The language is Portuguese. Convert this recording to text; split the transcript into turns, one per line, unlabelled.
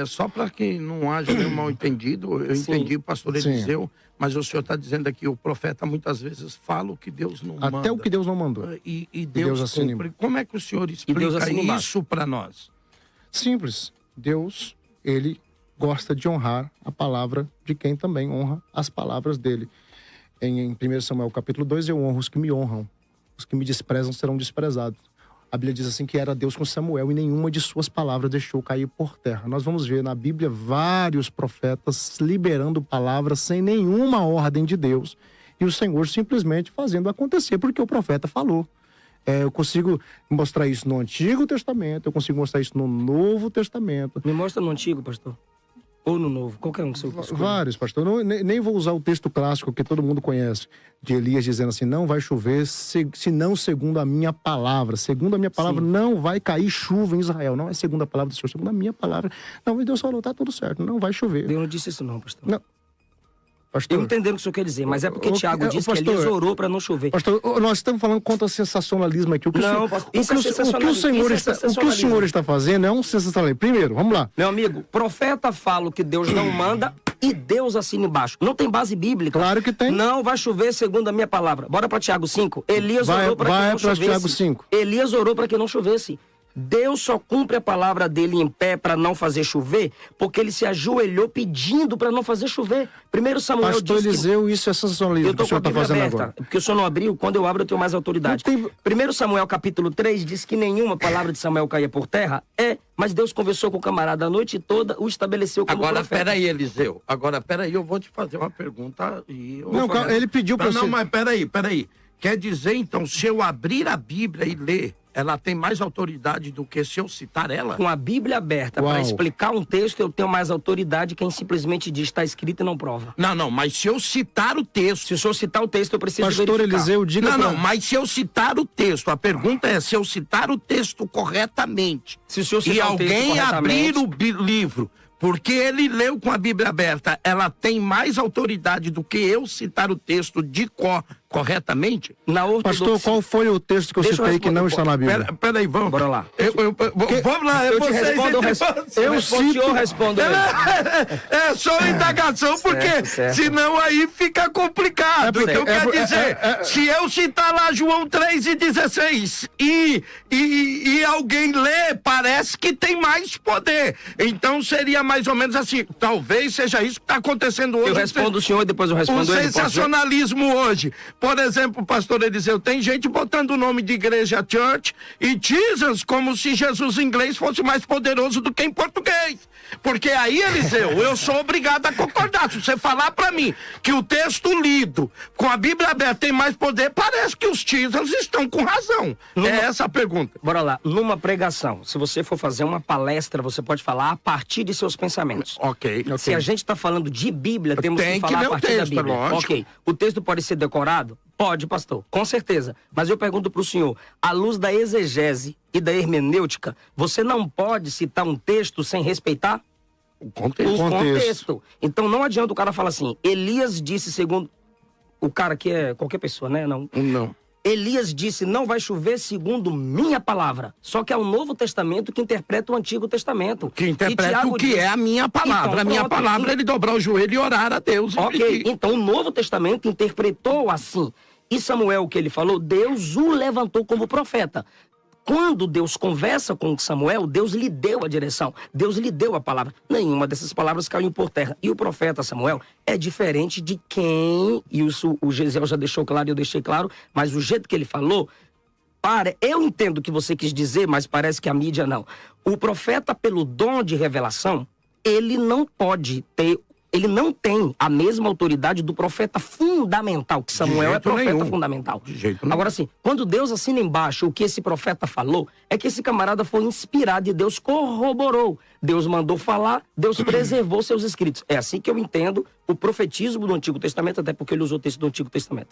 Só para que não haja nenhum mal entendido, eu entendi o pastor Eliseu, mas o senhor está dizendo aqui, o profeta muitas vezes fala o que Deus não manda.
Até o que Deus não mandou.
E Deus cumpre. Como é que o senhor explica isso para nós?
Simples. Deus, ele gosta de honrar a palavra de quem também honra as palavras dele. Em 1 Samuel capítulo 2, eu honro os que me honram. Os que me desprezam serão desprezados. A Bíblia diz assim que era Deus com Samuel e nenhuma de suas palavras deixou cair por terra. Nós vamos ver na Bíblia vários profetas liberando palavras sem nenhuma ordem de Deus. E o Senhor simplesmente fazendo acontecer, porque o profeta falou. Eu consigo mostrar isso no Antigo Testamento, eu consigo mostrar isso no Novo Testamento.
Me mostra no Antigo, pastor. Ou no Novo, qualquer um que você escolha.
Vários, pastor. Nem vou usar o texto clássico que todo mundo conhece, de Elias dizendo assim, não vai chover, senão segundo a minha palavra. Segundo a minha palavra, não vai cair chuva em Israel. Não é segundo a palavra do Senhor, segundo a minha palavra. Não, Deus falou, tá tudo certo, não vai chover.
Deus não disse isso não, pastor.
Não. Pastor,
eu entendo o que o senhor quer dizer, mas é porque Tiago disse que Elias orou para não chover.
Pastor, nós estamos falando contra sensacionalismo aqui. O que o senhor está fazendo é um sensacionalismo. Primeiro, vamos lá.
Meu amigo, profeta fala o que Deus não manda e Deus assina embaixo. Não tem base bíblica.
Claro que tem.
Não vai chover segundo a minha palavra. Bora para Tiago 5. Elias orou para que não chovesse.
Tiago 5.
Elias orou para que não chovesse. Deus só cumpre a palavra dele em pé para não fazer chover, porque ele se ajoelhou pedindo para não fazer chover. 1 Samuel
Pastor
diz
Eliseu, isso é sensacionalismo.
Eu estou com a Bíblia aberta, porque o senhor não abriu, quando eu abro eu tenho mais autoridade. 1 Samuel capítulo 3 diz que nenhuma palavra de Samuel caía por terra, mas Deus conversou com o camarada a noite toda, o estabeleceu como
profeta.
profeta.
Peraí, Eliseu, peraí, eu vou te fazer uma pergunta.
Ele pediu para você...
Não, mas peraí. Quer dizer, então, se eu abrir a Bíblia e ler, ela tem mais autoridade do que se eu citar ela?
Com a Bíblia aberta para explicar um texto, eu tenho mais autoridade que quem simplesmente diz está escrito e não prova.
Não, mas se eu citar o texto...
Se o senhor citar o texto, eu preciso
Pastor
verificar.
Eliseu, diga
Não, mas se eu citar o texto, a pergunta é se eu citar o texto corretamente.
Se o senhor citar
e
o texto
alguém abrir
corretamente...
o livro... Porque ele leu com a Bíblia aberta, ela tem mais autoridade do que eu citar o texto de cor corretamente?
Pastor, qual foi o texto que eu citei que não está na Bíblia?
Peraí, vamos.
Bora lá.
Vamos lá,
eu te respondo, eu cito. Eu respondo.
É só indagação, porque senão aí fica complicado. Então quer dizer, se eu citar lá João 3:16 e alguém lê, parece que tem mais poder. Então seria mais ou menos assim, talvez seja isso que está acontecendo hoje.
Eu respondo o senhor e depois eu respondo
ele.
O
sensacionalismo hoje. Por exemplo, pastor Eliseu, tem gente botando o nome de igreja church e Jesus como se Jesus em inglês fosse mais poderoso do que em português. Porque aí, Eliseu, eu sou obrigado a concordar. Se você falar para mim que o texto lido com a Bíblia aberta tem mais poder, parece que os Jesus estão com razão. É essa a pergunta.
Bora lá. Numa pregação, se você for fazer uma palestra, você pode falar a partir de seus pensamentos.
Ok.
Se a gente está falando de Bíblia, temos que falar a partir da Bíblia. Ok. O texto pode ser decorado? Pode, pastor, com certeza. Mas eu pergunto para o senhor, à luz da exegese e da hermenêutica, você não pode citar um texto sem respeitar
o contexto.
Então não adianta o cara falar assim, Elias disse segundo... O cara que é qualquer pessoa, né? Não. Elias disse, não vai chover segundo minha palavra. Só que é o Novo Testamento que interpreta o Antigo Testamento.
Que interpreta o que diz... é a minha palavra. Então, a minha palavra é ele dobrar o joelho e orar a Deus.
Ok, então o Novo Testamento interpretou assim. E Samuel, o que ele falou, Deus o levantou como profeta. Quando Deus conversa com Samuel, Deus lhe deu a direção, Deus lhe deu a palavra. Nenhuma dessas palavras caiu por terra. E o profeta Samuel é diferente de quem, e isso o Gesiel já deixou claro e eu deixei claro, mas o jeito que ele falou, eu entendo o que você quis dizer, mas parece que a mídia não. O profeta, pelo dom de revelação, ele não tem a mesma autoridade do profeta fundamental, que Samuel é profeta fundamental. Agora sim, quando Deus assina embaixo o que esse profeta falou, é que esse camarada foi inspirado e Deus corroborou. Deus mandou falar, Deus preservou seus escritos. É assim que eu entendo o profetismo do Antigo Testamento, até porque ele usou o texto do Antigo Testamento.